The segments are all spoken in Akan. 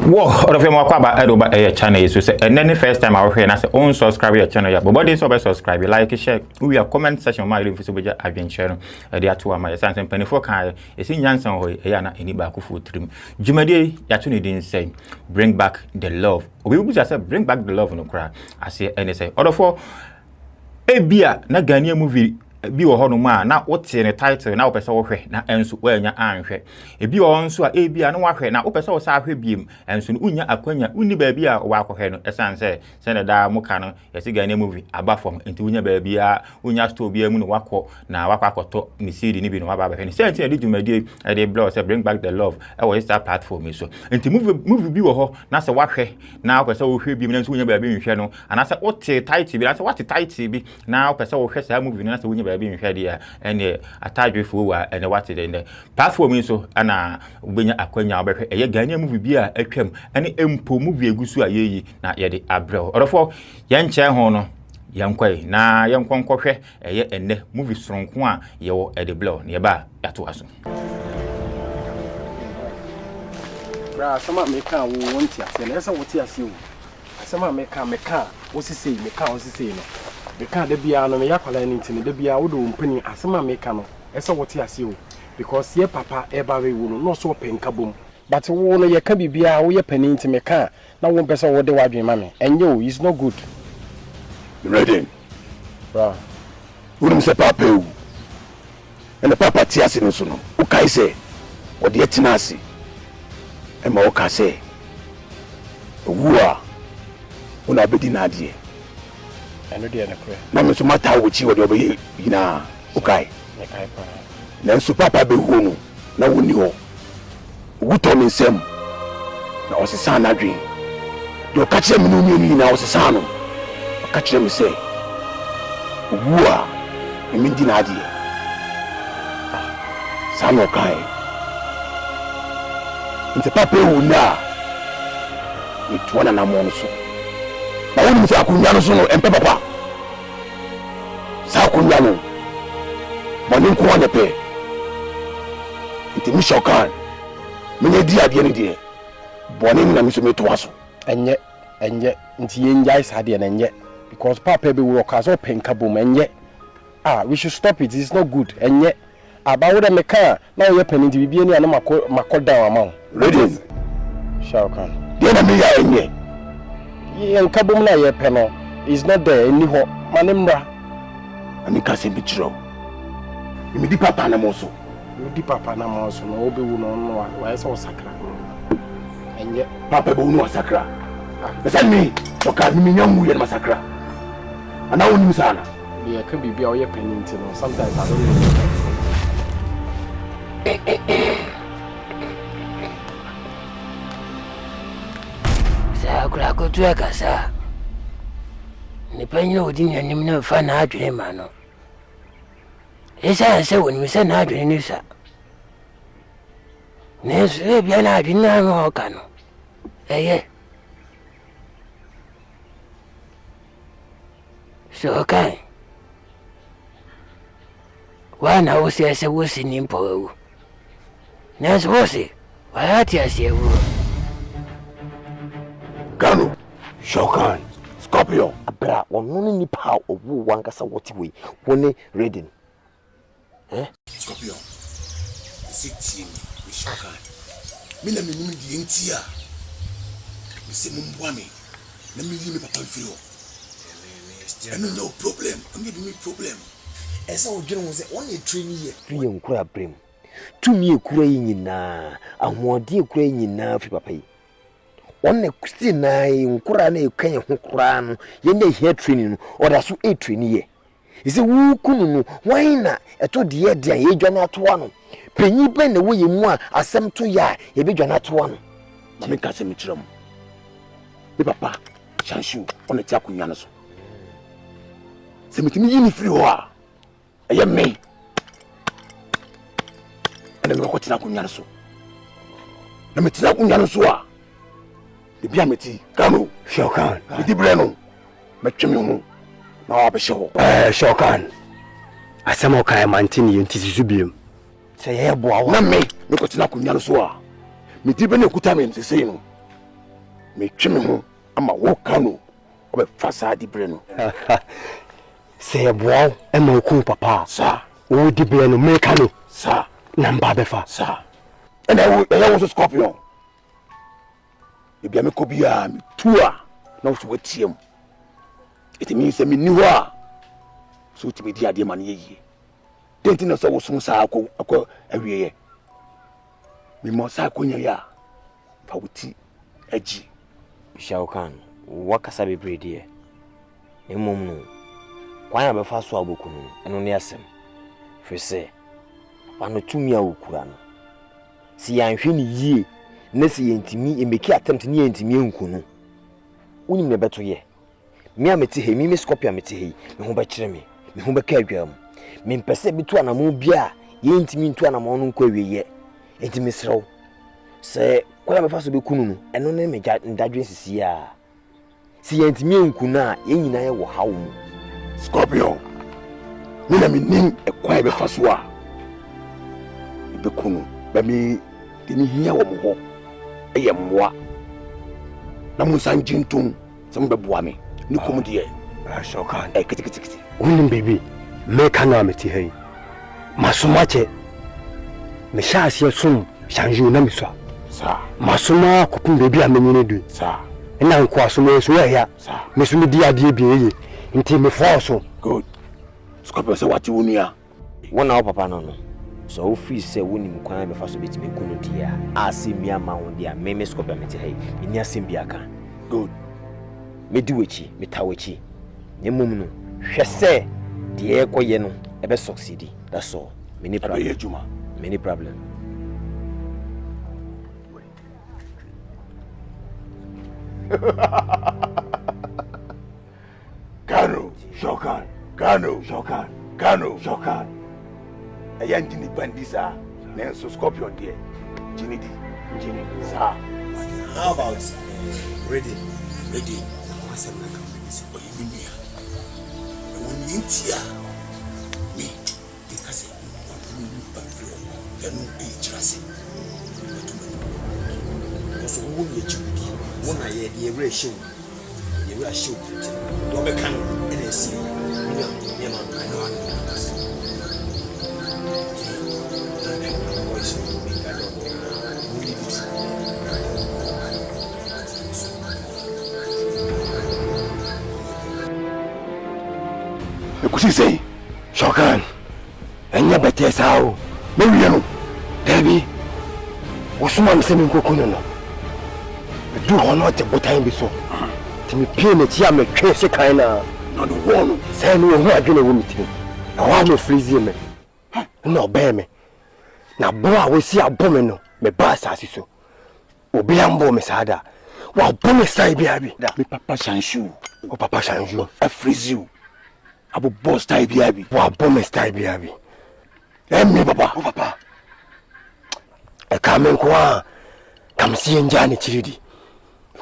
Whoa, all of you more about a channel so say and then the first time I hear and I say unsubscribe your channel. But body so subscribe, like, share, we are comment section my review so I've been sharing the atu my sense and penny for kai is in Yansan hoy yana any back food trim. Jumadi Yatuni didn't say bring back the love. We will just say bring back the love no cry. I say and they say other for a beer na Ghanaian movie bi wo ho no ma na wote ne title na wo pese wo hwe na enso wo anya anhwe e bi wo nso a e bia na wo hwe na wo pese wo sa hwe biem enso no unya akwanya unni ba bia wo akɔhwe no esan se na da muka no yesi Ghanaian movie aba form enti unya ba bia unya store bia mu no wakɔ na akɔtɔ ni CD ni bi no aba ba hwe ni se enti de dwumadi e de blog say bring back the love e wo Insta platform so enti movie bi wo ho na se wa hwe na wo pese wo hwe biem na enso unya ba bia nhwe no ana se wote title bi na se wote title bi na wo pese wo hwe sa movie no na se unya be nhwede ene atadwefo wa ene wate de platform so ana ubenya akwanya obehwe eye Ghanaian movie bi a atwam ene empo movie egusu a yeyi na ye de abrel orofo ye nche ho no yankwai na yankonkɔhwɛ eye ene movie soronko a ye wo ede blow ne ba yato aso bra sama meka wo wonti ase na esa woti ase wo sama meka wo sisi no because the bia no me yakwala ni ntini the bia wo do mpani asema meka no ese wote ase o because ye papa e ba we wo no so penka bom but wo no ye ka bibia wo ye pani ntini meka na wo pese wo de wadwen ma me enye o is not good ready bra wo nim se papa o and papa ti ase no so no wo kai se wo de tina ase e ma wo ka se owu a wo na bedi na ade eno de na kure na me so mata wo chi wo de obe yina ukai pa na so papa be hu no na woni ho wo to me nsem na o se sa na dwen do ka kire me no mi na o se sa no o ka kire me se owu a me ndi na ade sa no kai nte papa hu na ni tuana na mo no so na woni mi sa akunya no so no empe papa sa akunya no boni nko anya pe nti mi shokan menye di ade ne de boni na mi so meto aso enye nti ye njai sa de na enye because papa be work as o penka bom enye we should stop it. It's not good enye about the meka na ye pani nti bibie ni ana makoda ama ready shokan de na mi ya enye yen kabom na ye pe no is not there any ho manemra ani ka se bitro mi di papa na mo so no obi wu no no wa ye so sakra enye papa be wu no sakra esa mi to ka mi nyamu ye masakra ana woni sana ye ka bibia o ye peninti no sometimes I don't know Kura kutuwa kasa nipanyo odinya nyimna fa na adwene ma no esa se woni se na adwene ni sa ne se bia na adwene na ho ka no eye so kai wana ose wosi ni mpo ne so wosi wayati asiewu Gano, Shokan, Scorpio. Abra, one ni pa owu wankasa woti we. Wone reading. Scorpio. Siti mi Shokan. Mina mi di entia. Mi se mumboa mi. Na mi yi mi papa mfiri ho. No problem. I'm giving me problem. Esa odwene wo se one training ye. Priye nkura brem. Tumi ekura yi nyina, ahoɔden ekura yi nyina fi papa yi. One kusti na nkura na ekanye ho kura no ye na here training no oda so e training ye ise wu kunu no wan na eto de ye de ye dwane atoa no panyi be na wo ye mu a asem to ya ye be dwane atoa no na me ka se mi kiram be papa chanshu on eti akunya no so se mitimi yi ni free ho a eye me ana me ko tina akunya no so na me tina akunya no so a bia meti Gano Shokan di breno metweme ho na wa be hyeho Shokan asema kai mantini yenti susubiem se ye boa na me ko tina akunya no so a me di be na kuta me nsese no me tweme ho ama wo ka no obe fasa di bre no say boy e ma ku papa sa wo di bre no me ka no sa namba be fa sa and I was scorpion e bia me ko bia me tua na wo so watiem it means me ni ho a so ti me di ade ma na yeye denti na so wo so sa akọ awieye me mo sa akonya ya fa wuti aji Shaukan wakasa bebre de emom no kwan abefa so aboku no eno ne asem fi se pano tumi a okura no si yanhwe ni yie na si yentimi emeki attempt ni yentimi enku no unim ne beto ye me ameti he mi scorpion ameti he me ho be kire me ho be ka adwam me mpese bitu anamo bia yentimi ntu anamo no nkwa wiye entimi srew se kwa me faso be kunu no eno ne me ndadwe sisi a si yentimi enku na yenyina ye wo hawo mu scorpion me na me nim e kwa be faso a be kunu ba mi de ni hia wo mo ho eye mmoa na mo san jintum se mo be boa me ni kom de Shaukan kitikiti unim baby me kana meti he masomache me shaasi sum shanju na miswa sa masoma kokun baby amenyene du sa ina nko asoma so ya sa me so me di ade bieye nti me force good scorpion se wati wonia wona papa no so o free say wonim kwan be fa so betime kunu dia ase mi ama ho dia me scorpion meti he ni asem bi aka good me di wechi me ta wechi nyemum no hwese de ekoye no e be succeed that's all many problem Gano Shokan ayan jini bandisa na so scorpion there jini sa how about ready what's up like oh you mean when you intia me they can say you no e trust because who you chuki one na ye re show do be kan and see me man I know kusi say Shokan enya bete sao me wi no Dabi usuma msemi nkokunu no du hono te botan bi so ti mi pie ne ti am twe se kan na no do wono say no ho adwene wo mitimi na wa no freeze me na obe me na bo a wo si abome no me ba asase so obi ambo me sada wa bome sai bia bi me papa shanshu o papa shanju a freeze you abo boss tai bia bi wa bome style bia bi me papa o papa e kamen kwa kamsi njani chiridi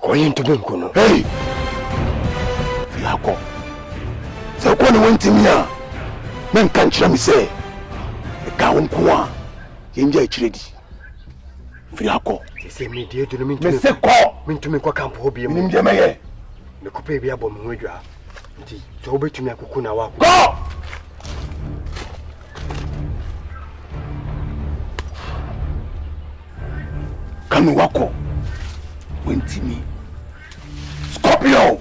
ko yin to benko no hey fiako se ko ne wontimi a men kan kira mi se e ka wonko a yenja chiredi fiako se me die to no me se ko mintumi kwa kampo obi minim je meye me kope bia bom ho adwa nti so obetumi akoko na wa go kanu wako wontimi scorpion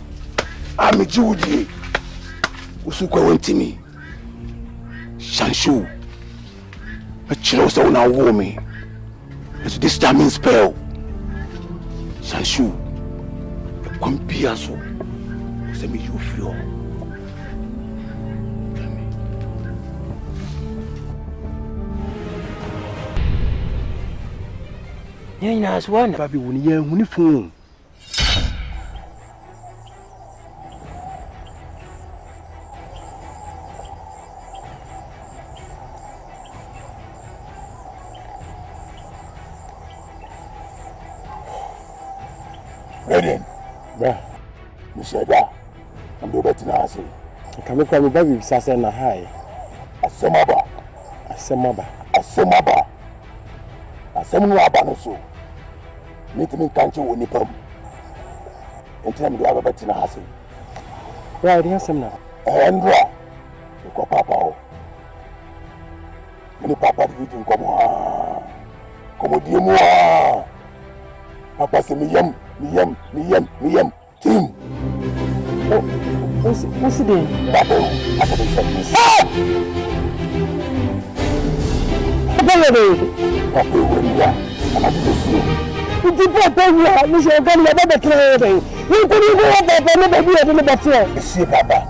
ami jiwudi usukwa wontimi shanshu a chiro so na wo me it's this time spell shanshu kwambia so se me you feel Nyina aswana. babi woni ye huni fun ready bra museda ando betina ase kame kwa baby sasa na hai asemaba asemu aba no so mitimi kanche woni pam Enti na me do ababati na hase. Right, yes, I'm not. Andra. Ko papa o. Ni papa di nkomo ha. Komo di mu ha. Papa se mi yam. Tim. What's it doing? Papa, I can check this. Papa, when you are, I'm at the school. You did not tell me how you should go to the train. You couldn't go up there, never be at the battle. See, Papa,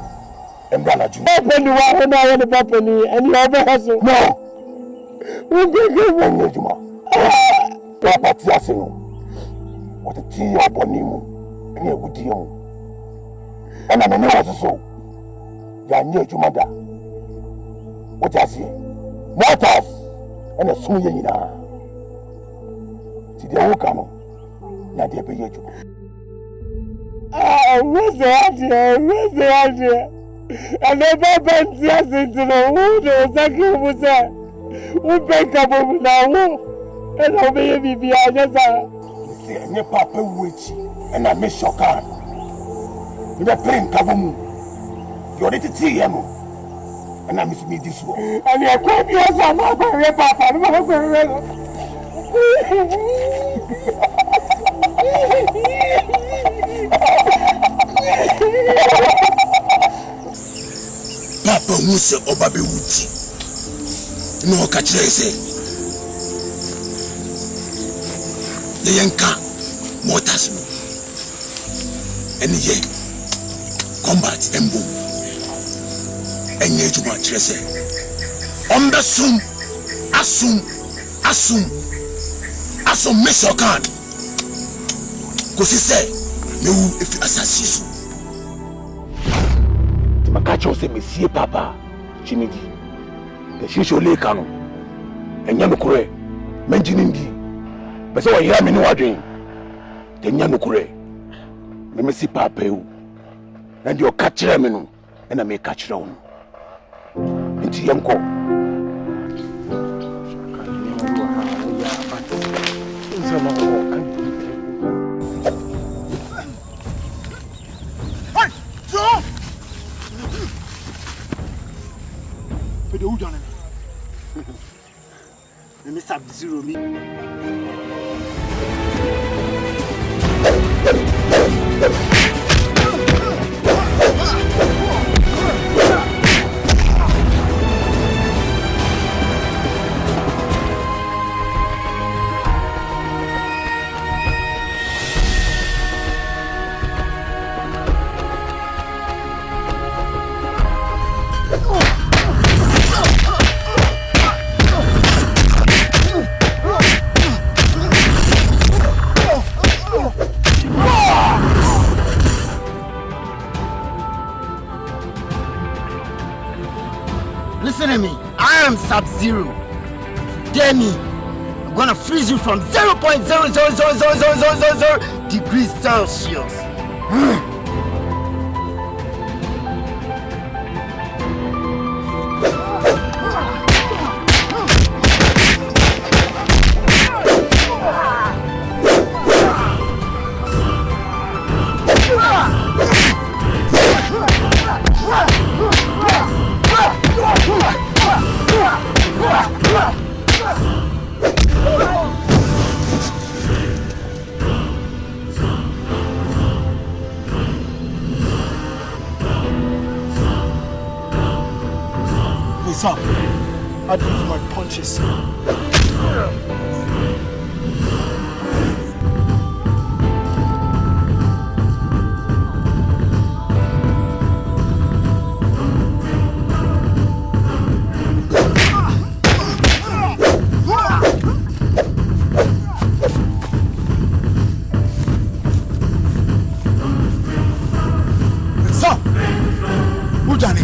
and Ghana, you open the water now in the property and you have a hustle. No. We can give one more. Papa, Tiasino. What a tea upon you, and you would deal. And I'm not so. You are near to mother. What I see? Mortars and a swinging. See the old canoe. Now they pay you. Where's the idea? I never been just into the wood or something was there. Who pick up over now? And I'll be behind us. See, and your papa witch, and I miss your car. The plane kaboom. You're ready to see him. And I miss me this one. And you're quite yes, I'm not going to papa. I'm not going Papa who say Obabe Wuti. No catch say. The yanka mortars no. And ye combat embo. Enye juma chese. Ombesum asum mesokan. Kosi say me if assassin. Makacho say Monsieur Papa Chinidi. The shisho leka no. Enya no kure. Menjinindi. Bese wa hira me no adwen. Enya no kure. Me mesi papa eu. And you catch them and I may catch them. Into young call. Sub-Zero me. Listen to me. I am Sub-Zero. Dare me. I'm gonna freeze you from 0.0000000 degrees Celsius. Up. I do for my punches. So, who done it?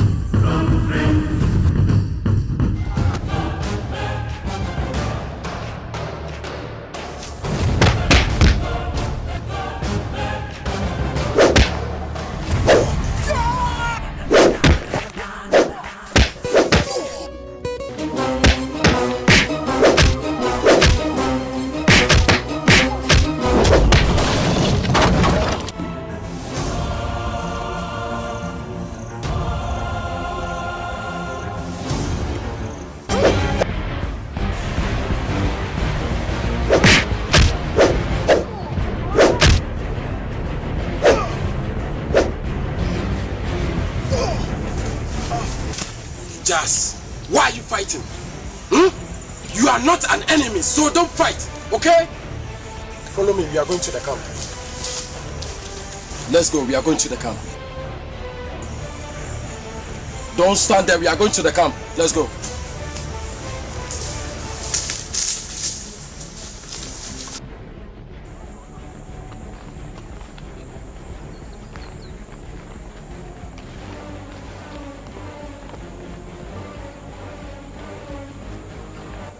Just, why are you fighting? You are not an enemy, so don't fight, okay? Follow me, we are going to the camp. Let's go, we are going to the camp. Don't stand there, we are going to the camp. Let's go.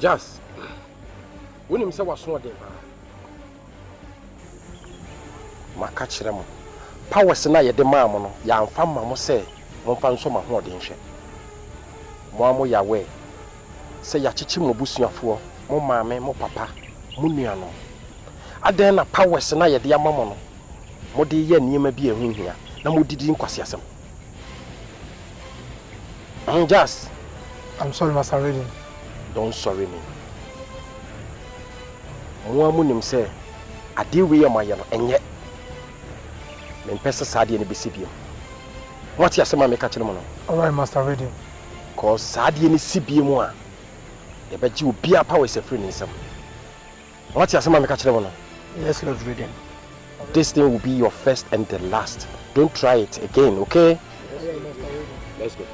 Just, when you say what's not there, my catch them. Powers na ye de maamo no ya amfa mamo se momfa nso ma ho de nhwe mo amo ya we se ya chichi mo busuafo mo maame mo papa mo nua no aden na powers na ye de amamo no mo de ye niema bi ehunhia na mo didi nkwase asem. Just, I'm sorry, Master Reading. Don't sorry me. Mo amu nim se ade we ye maye no enye Pesa Sadia and Bisibium. What's your summer make catching mono? Alright, Master Reading. Cause Sadia and Sibium. The bet you be a power is a friend in some. What's your summer make catching mono? Yes, Lord Reading. This thing will be your first and the last. Don't try it again, okay? Yes, Master Reading. Let's go.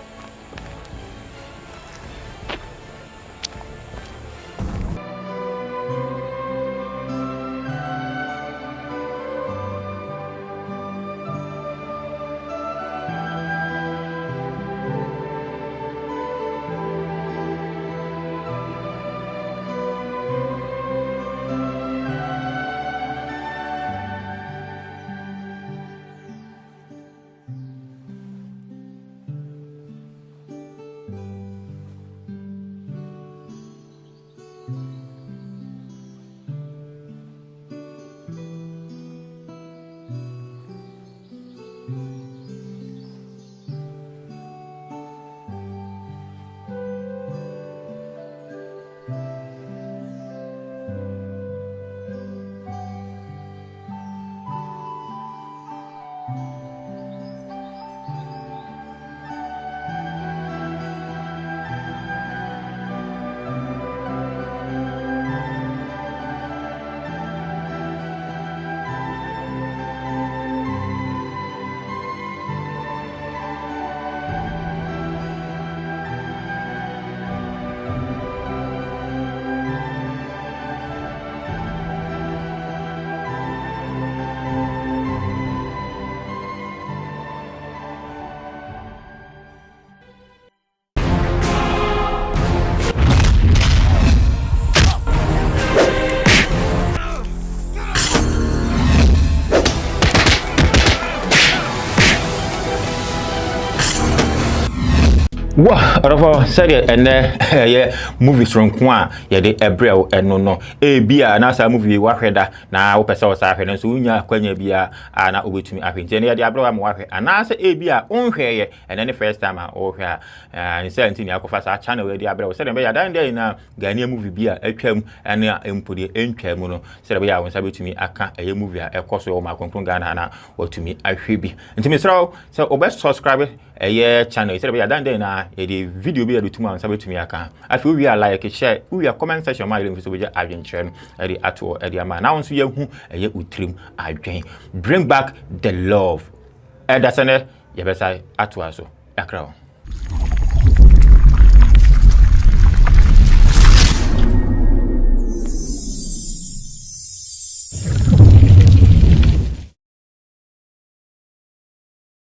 Wow, Rafa said it, and yeah, movies from Kwa, yeah, the Ebrel, and no, Bia, and as a movie, Waheda, now, Opesa, and so Quenya Bia, and now with me, I think, Jenny, the Abra, and as a Bia, own hair, and then the first time I owe her, and 17 Yakofasa channel where the Abra was said, down there in a Ghanaian movie, Bia, a chem, and input the Encamuno, said, we are to me, I can't a movie, a course of my Ghana, or to me, I should be. And to me, so, best subscriber, a year channel, said, we are done there now. The video be able to man sabe to me aka afi we are like share we are comment section my link so we just adventure the atsu the man now so ye hu eye utrim adwen bring back the love that's an ye be say atsu so akra.